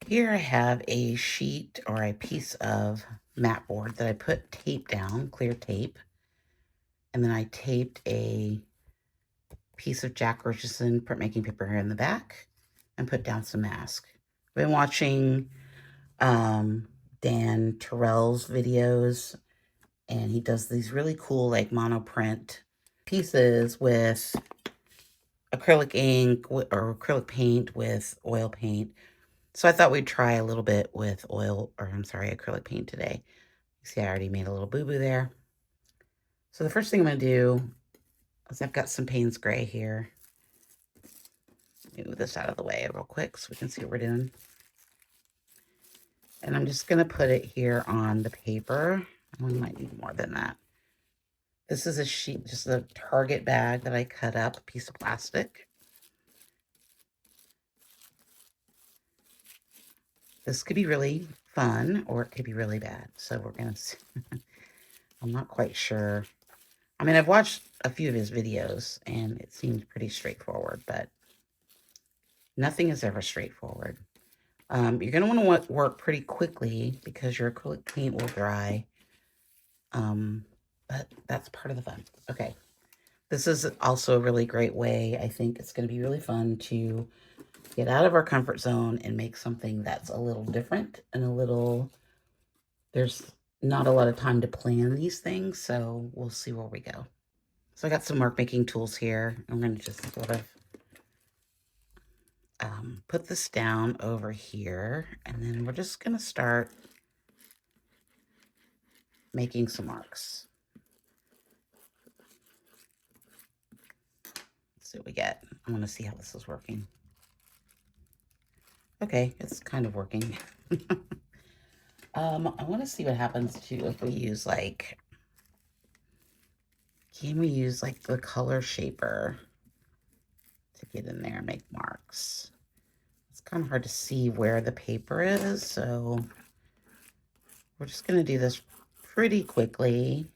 Here I have a sheet or a piece of mat board that I put tape down, clear tape, and then I taped a piece of Jack Richardson printmaking paper here in the back and put down some mask. I've been watching Dan Terrell's videos, and he does these really cool like monoprint pieces with acrylic ink or acrylic paint with oil paint. So I thought we'd try a little bit with acrylic paint today. You see, I already made a little boo-boo there. So the first thing I'm going to do is I've got some Payne's Gray here. Move this out of the way real quick so we can see what we're doing. And I'm just going to put it here on the paper. We might need more than that. This is a sheet, just a Target bag that I cut up, a piece of plastic. This could be really fun or it could be really bad. So we're going to see. I'm not quite sure. I mean, I've watched a few of his videos and it seems pretty straightforward, but nothing is ever straightforward. You're going to want to work pretty quickly because your acrylic paint will dry. But that's part of the fun. Okay. This is also a really great way. I think it's going to be really fun to get out of our comfort zone and make something that's a little different and there's not a lot of time to plan these things. So we'll see where we go. So I got some mark making tools here. I'm going to just sort of put this down over here, and then we're just going to start making some marks. Let's see what we get. I want to see how this is working. Okay, it's kind of working. I want to see what happens too if we use can we use like the color shaper to get in there and make marks? It's kind of hard to see where the paper is, so we're just going to do this pretty quickly.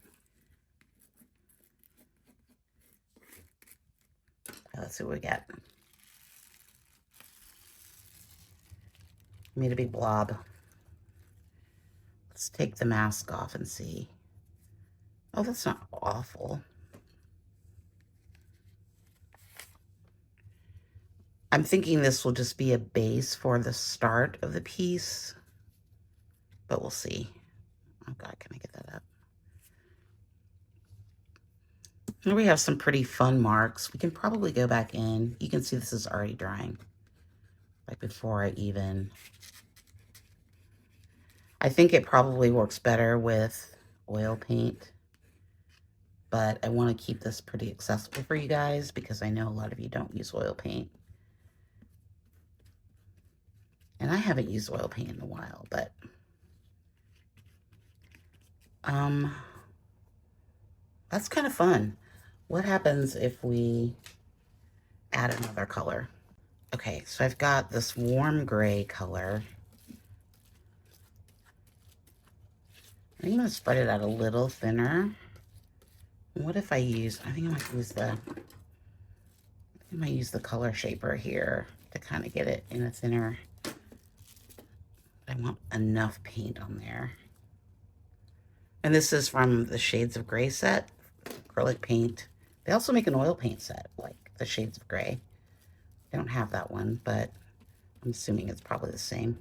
Let's see what we get. Made a big blob. Let's take the mask off and see. Oh, that's not awful. I'm thinking this will just be a base for the start of the piece, but we'll see. Oh God, can I get that up? Here we have some pretty fun marks. We can probably go back in. You can see this is already drying. Like before I think it probably works better with oil paint, but I want to keep this pretty accessible for you guys because I know a lot of you don't use oil paint. And I haven't used oil paint in a while, but that's kind of fun. What happens if we add another color? Okay, so I've got this warm gray color. I'm going to spread it out a little thinner. What if I think I might use the color shaper here to kind of get it in a thinner. I want enough paint on there. And this is from the Shades of Gray set, acrylic paint. They also make an oil paint set, like the Shades of Gray. I don't have that one, but I'm assuming it's probably the same.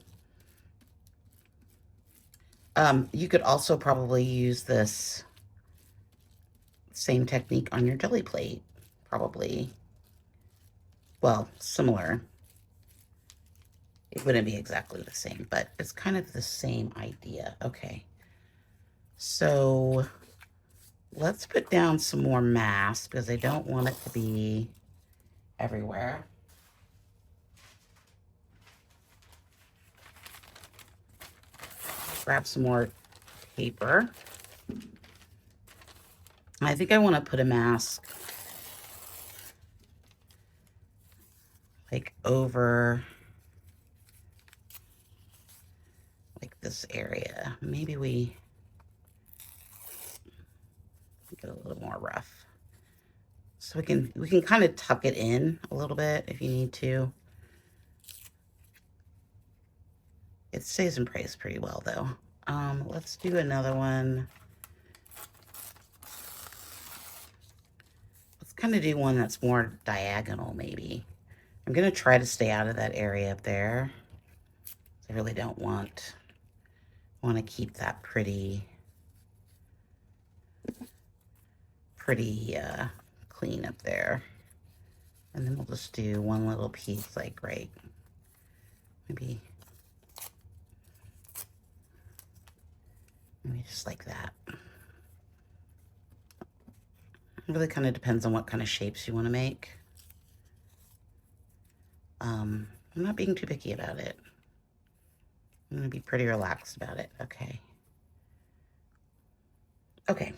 You could also probably use this same technique on your jelly plate, probably. Well, similar. It wouldn't be exactly the same, but it's kind of the same idea. Okay. So let's put down some more mask because I don't want it to be everywhere. Grab some more paper. I think I want to put a mask like over like this area. Maybe we get a little more rough. So we can kind of tuck it in a little bit if you need to. It stays in place pretty well though. Let's do another one. Let's kind of do one that's more diagonal maybe. I'm gonna try to stay out of that area up there. I really don't want to keep that pretty clean up there. And then we'll just do one little piece like maybe just like that. It really kind of depends on what kind of shapes you want to make. I'm not being too picky about it. I'm going to be pretty relaxed about it. Okay. Okay.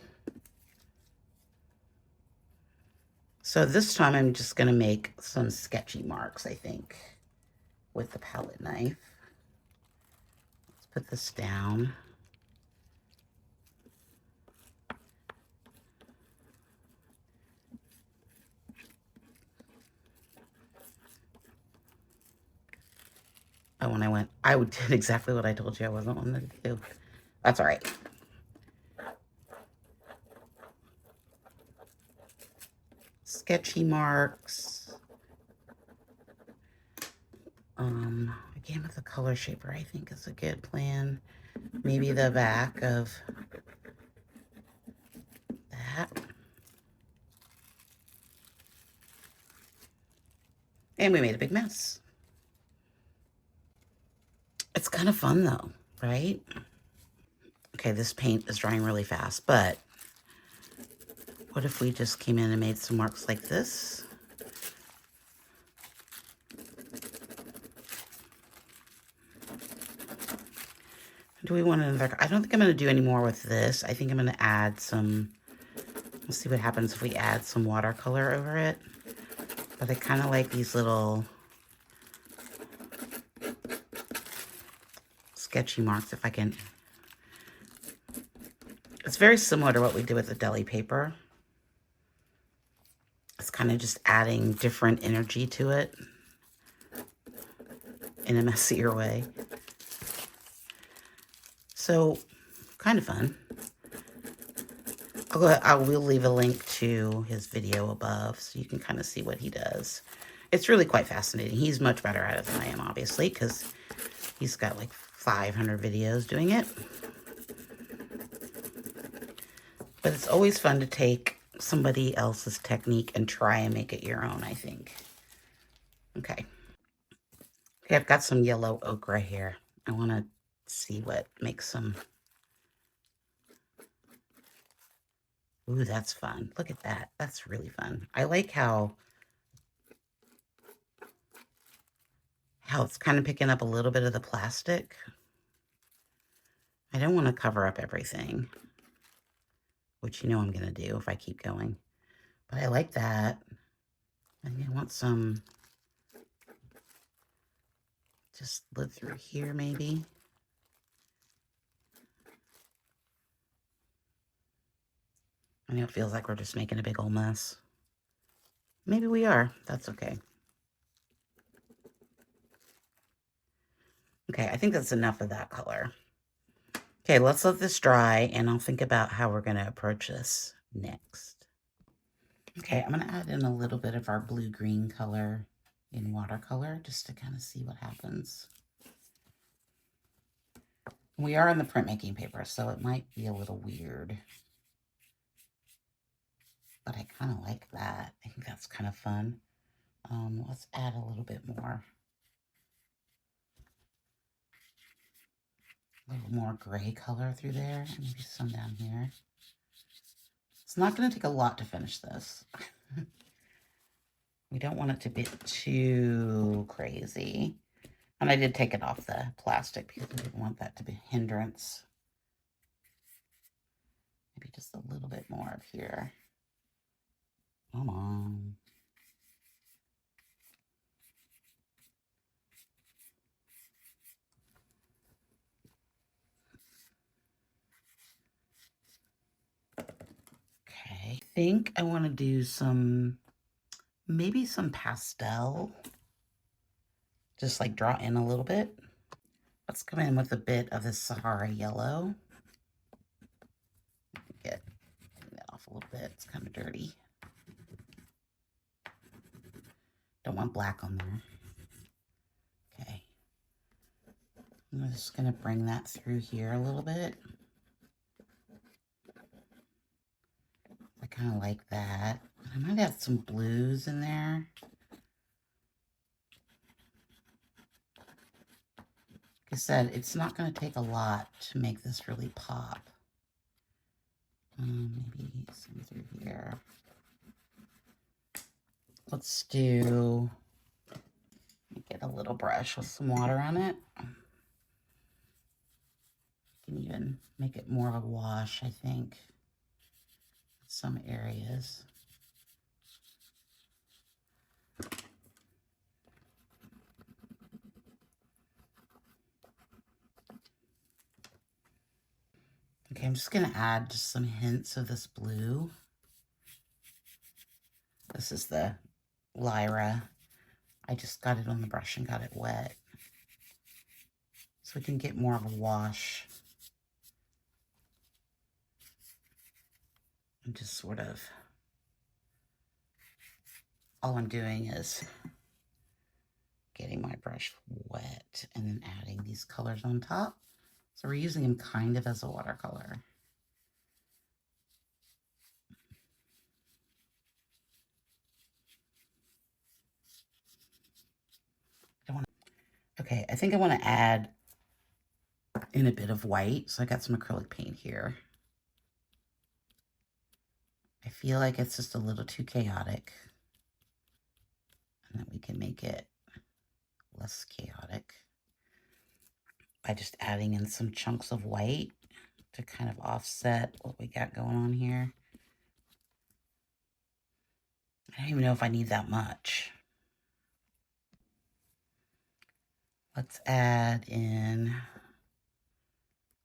So this time I'm just going to make some sketchy marks, I think, with the palette knife. Let's put this down. Oh, when I did exactly what I told you I wasn't wanting to do. That's all right. Sketchy marks. Again with the color shaper, I think is a good plan. Maybe the back of that. And we made a big mess. It's kind of fun though, right? Okay, this paint is drying really fast, but what if we just came in and made some marks like this? Do we want another? I don't think I'm going to do any more with this. I think I'm going to add some, let's see what happens if we add some watercolor over it. But I kind of like these little sketchy marks if I can. It's very similar to what we did with the deli paper. It's kind of just adding different energy to it in a messier way. So, kind of fun. I will leave a link to his video above so you can kind of see what he does. It's really quite fascinating. He's much better at it than I am, obviously, because he's got like 500 videos doing it. But it's always fun to take somebody else's technique and try and make it your own, I think. Okay. Okay, I've got some yellow ochre here. I want to see what makes some. Ooh, that's fun. Look at that. That's really fun. I like how it's kind of picking up a little bit of the plastic. I don't want to cover up everything, which you know I'm going to do if I keep going. But I like that. And I want some just slid through here maybe. I know it feels like we're just making a big old mess. Maybe we are. That's okay. Okay, I think that's enough of that color. Okay, let's let this dry and I'll think about how we're going to approach this next. Okay, I'm going to add in a little bit of our blue-green color in watercolor just to kind of see what happens. We are in the printmaking paper, so it might be a little weird. But I kind of like that. I think that's kind of fun. Let's add a little bit more. A little more gray color through there, and maybe some down here. It's not going to take a lot to finish this. We don't want it to be too crazy. And I did take it off the plastic because I didn't want that to be a hindrance. Maybe just a little bit more up here. Come on. Okay, I think I want to do maybe some pastel. Just like draw in a little bit. Let's come in with a bit of the Sahara yellow. Get that off a little bit. It's kind of dirty. Don't want black on there. Okay. I'm just going to bring that through here a little bit. I kind of like that. I might have some blues in there. Like I said, it's not going to take a lot to make this really pop. Maybe some through here. Let's do, get a little brush with some water on it. You can even make it more of a wash, I think, in some areas. Okay, I'm just going to add just some hints of this blue. This is the Lyra. I just got it on the brush and got it wet. So we can get more of a wash. And just sort of, all I'm doing is getting my brush wet and then adding these colors on top. So we're using them kind of as a watercolor. Okay, I think I want to add in a bit of white. So I got some acrylic paint here. I feel like it's just a little too chaotic. And then we can make it less chaotic by just adding in some chunks of white to kind of offset what we got going on here. I don't even know if I need that much. Let's add in,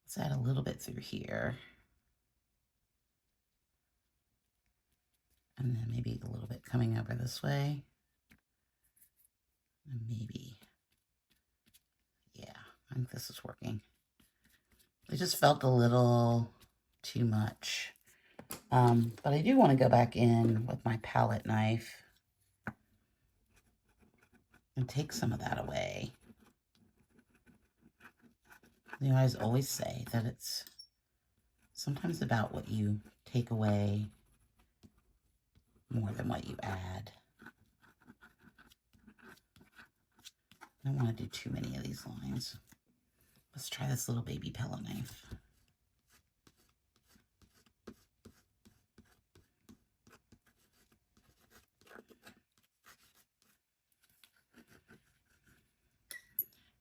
let's add a little bit through here. And then maybe a little bit coming over this way. And maybe, yeah, I think this is working. It just felt a little too much. But I do want to go back in with my palette knife and take some of that away. You know, I always say that it's sometimes about what you take away more than what you add. I don't want to do too many of these lines. Let's try this little baby palette knife.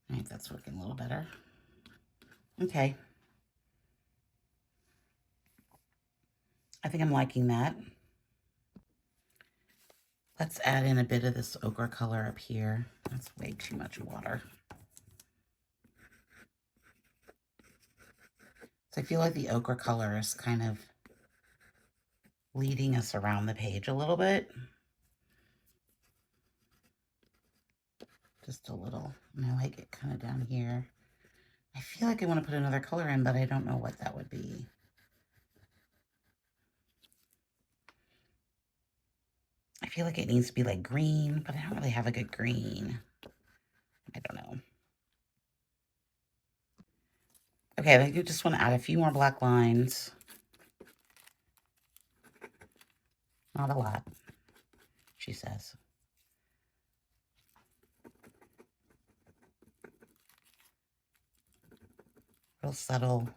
All right, that's working a little better. Okay. I think I'm liking that. Let's add in a bit of this ochre color up here. That's way too much water. So I feel like the ochre color is kind of leading us around the page a little bit. Just a little. And I like it kind of down here. I feel like I want to put another color in, but I don't know what that would be. I feel like it needs to be like green, but I don't really have a good green. I don't know. Okay, I think you just want to add a few more black lines. Not a lot, she says. Real subtle.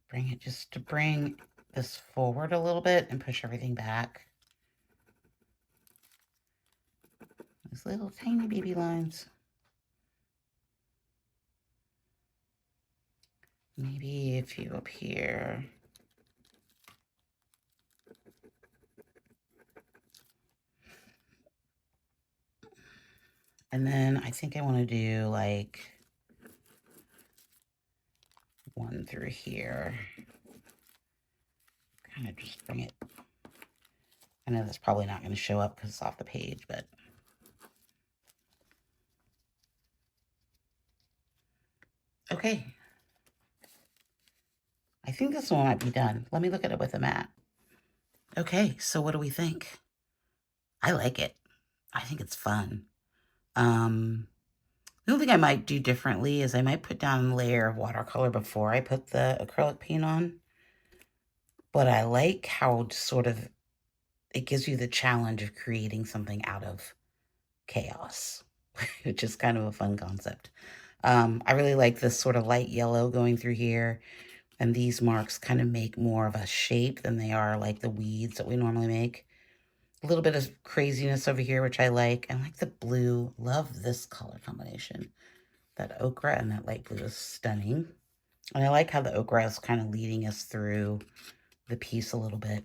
Bring it just to bring this forward a little bit and push everything back. These little tiny baby lines. Maybe a few up here. And then I think I want to do like one through here. Kind of just bring it. I know that's probably not going to show up because it's off the page, but Okay. I think this one might be done. Let me look at it with a mat. Okay, so what do we think? I like it. I think it's fun. The only thing I might do differently is I might put down a layer of watercolor before I put the acrylic paint on. But I like how sort of it gives you the challenge of creating something out of chaos, which is kind of a fun concept. I really like this sort of light yellow going through here. And these marks kind of make more of a shape than they are like the weeds that we normally make. A little bit of craziness over here, which I like. I like the blue. Love this color combination. That ochre and that light blue is stunning. And I like how the ochre is kind of leading us through the piece a little bit.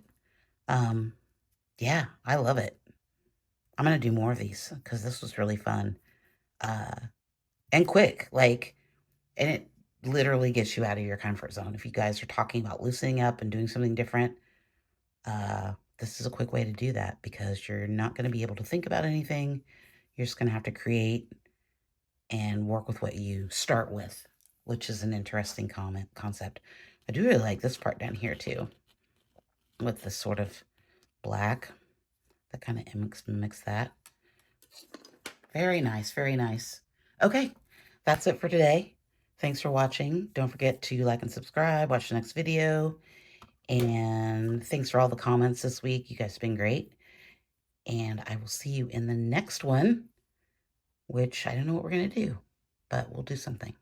Yeah, I love it. I'm going to do more of these because this was really fun. And quick, and it literally gets you out of your comfort zone. If you guys are talking about loosening up and doing something different, this is a quick way to do that because you're not going to be able to think about anything. You're just going to have to create and work with what you start with, which is an interesting concept. I do really like this part down here too, with this sort of black that kind of mimics that. Very nice, very nice. Okay, that's it for today. Thanks for watching. Don't forget to like and subscribe, watch the next video, and thanks for all the comments this week. You guys have been great. And I will see you in the next one, which I don't know what we're going to do, but we'll do something.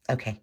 Okay.